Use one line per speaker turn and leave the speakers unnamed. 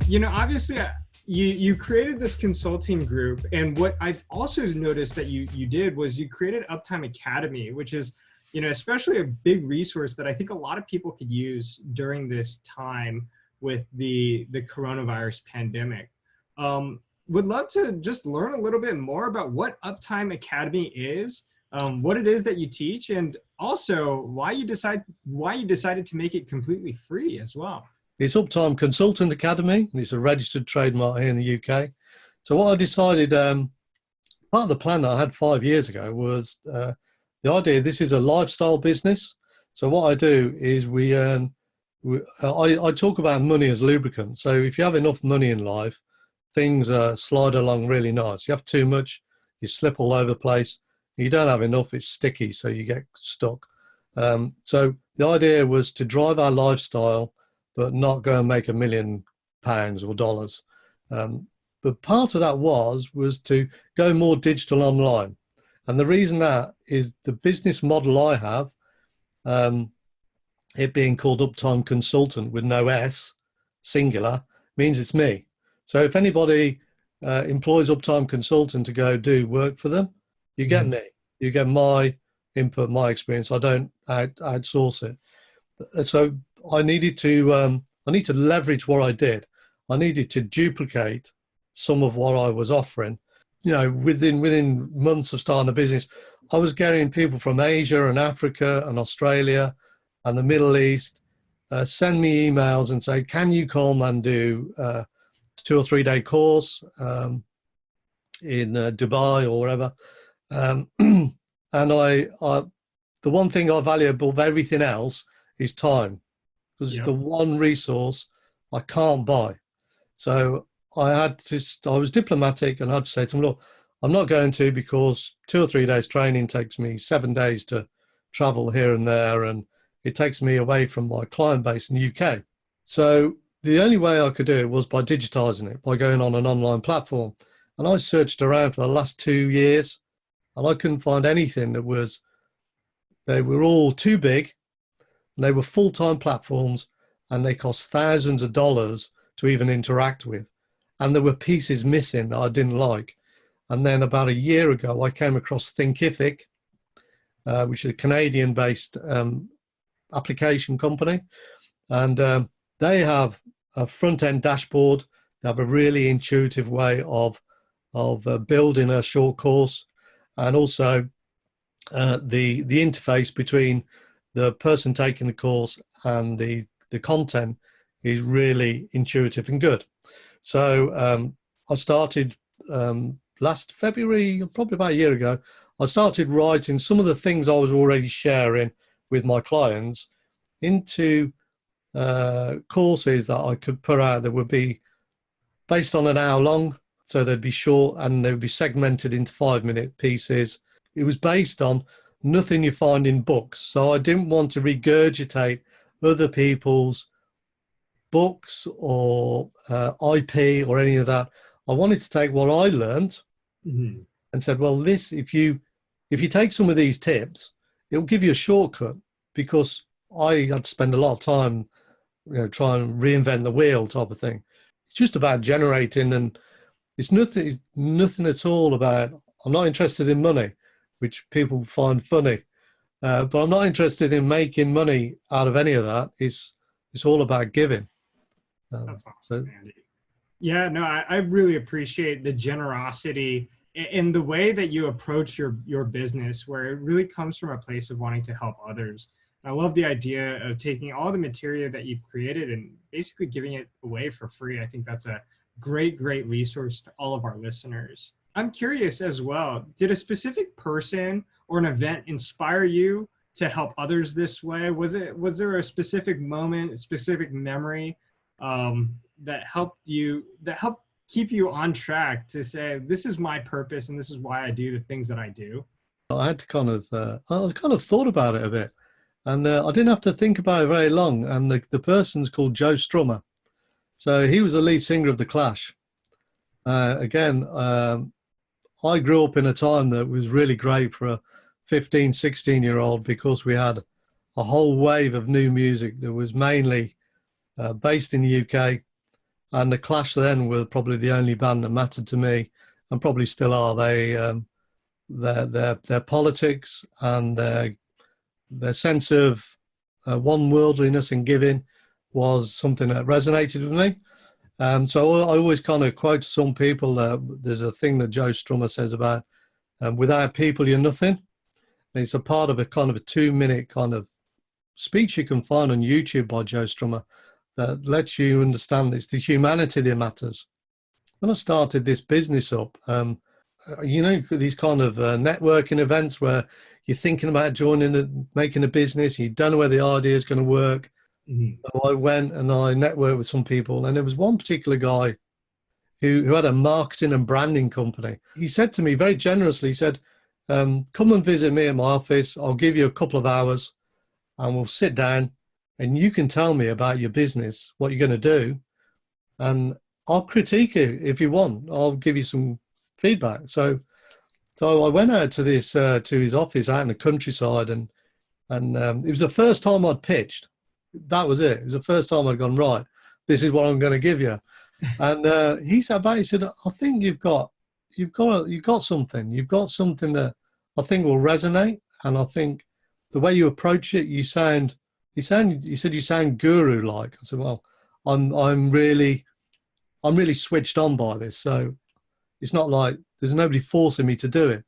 Obviously, you created this consulting group, and what I've also noticed that you did was you created Uptime Academy, which is, especially a big resource that I think a lot of people could use during this time with the coronavirus pandemic. Would love to just learn a little bit more about what Uptime Academy is, what it is that you teach, and also why you decided to make it completely free as well.
It's Uptime Consultant Academy, and it's a registered trademark here in the UK. So what I decided, part of the plan that I had 5 years ago was the idea, this is a lifestyle business. So what I do is I talk about money as lubricant. So if you have enough money in life, things slide along really nice. You have too much, you slip all over the place. You don't have enough, it's sticky, so you get stuck. So the idea was to drive our lifestyle, but not go and make £1 million or dollars. But part of that was to go more digital online. And the reason that is the business model I have, it being called Uptime Consultant with no S, singular, means it's me. So if anybody employs Uptime Consultant to go do work for them, you get me. You get my input, my experience. I don't outsource it. So I need to leverage what I did. I needed to duplicate some of what I was offering. Within months of starting a business, I was getting people from Asia and Africa and Australia and the Middle East send me emails and say, "Can you come and do 2 or 3 day course in Dubai or wherever?" And the one thing I value above everything else is time, because it's the one resource I can't buy. So I was diplomatic and I had to say to them, look, I'm not going to, because 2 or 3 days training takes me 7 days to travel here and there, and it takes me away from my client base in the UK. So the only way I could do it was by digitizing it, by going on an online platform. And I searched around for the last 2 years, and I couldn't find anything they were all too big, and they were full-time platforms, and they cost thousands of dollars to even interact with. And there were pieces missing that I didn't like. And then about a year ago, I came across Thinkific, which is a Canadian-based application company. And they have a front-end dashboard. They have a really intuitive way of building a short course, and also the interface between the person taking the course and the content is really intuitive and good. So I started last February, probably about a year ago, I started writing some of the things I was already sharing with my clients into courses that I could put out that would be based on an hour long. So they'd be short and they would be segmented into 5-minute pieces. It was based on nothing you find in books. So I didn't want to regurgitate other people's books or IP or any of that. I wanted to take what I learned and said, well, if you take some of these tips, it will give you a shortcut, because I had to spend a lot of time, trying to reinvent the wheel type of thing. It's just about generating, and it's nothing at all about, I'm not interested in money, which people find funny, but I'm not interested in making money out of any of that. It's all about giving.
That's awesome, Andy. Yeah, no, I really appreciate the generosity in the way that you approach your business, where it really comes from a place of wanting to help others. I love the idea of taking all the material that you've created and basically giving it away for free. I think that's a great resource to all of our listeners. I'm curious as well, did a specific person or an event inspire you to help others this way? Was there a specific moment, a specific memory that helped keep you on track to say, this is my purpose and this is why I do the things that I do?
I had to I kind of thought about it a bit, and I didn't have to think about it very long. And the person's called Joe Strummer. So he was the lead singer of The Clash. I grew up in a time that was really great for a 15, 16-year-old, because we had a whole wave of new music that was mainly based in the UK. And the Clash then were probably the only band that mattered to me, and probably still are. Their politics and their sense of one worldliness and giving was something that resonated with me. So I always kind of quote to some people, there's a thing that Joe Strummer says about without people, you're nothing. And it's a part of a kind of a 2-minute kind of speech you can find on YouTube by Joe Strummer that lets you understand it's the humanity that matters. When I started this business up, these kind of networking events where you're thinking about joining, making a business, you don't know where the idea is going to work. Mm-hmm. So I went and I networked with some people, and there was one particular guy who had a marketing and branding company. He said to me very generously, he said, come and visit me at my office. I'll give you a couple of hours and we'll sit down and you can tell me about your business, what you're going to do, and I'll critique it if you want. I'll give you some feedback. So I went out to to his office out in the countryside, and it was the first time I'd pitched. That was it. It was the first time I'd gone, right, this is what I'm going to give you. And he said, I think you've got something. You've got something that I think will resonate, and I think the way you approach it, he said you sound guru-like. I said, well, I'm really switched on by this. So it's not like there's nobody forcing me to do it.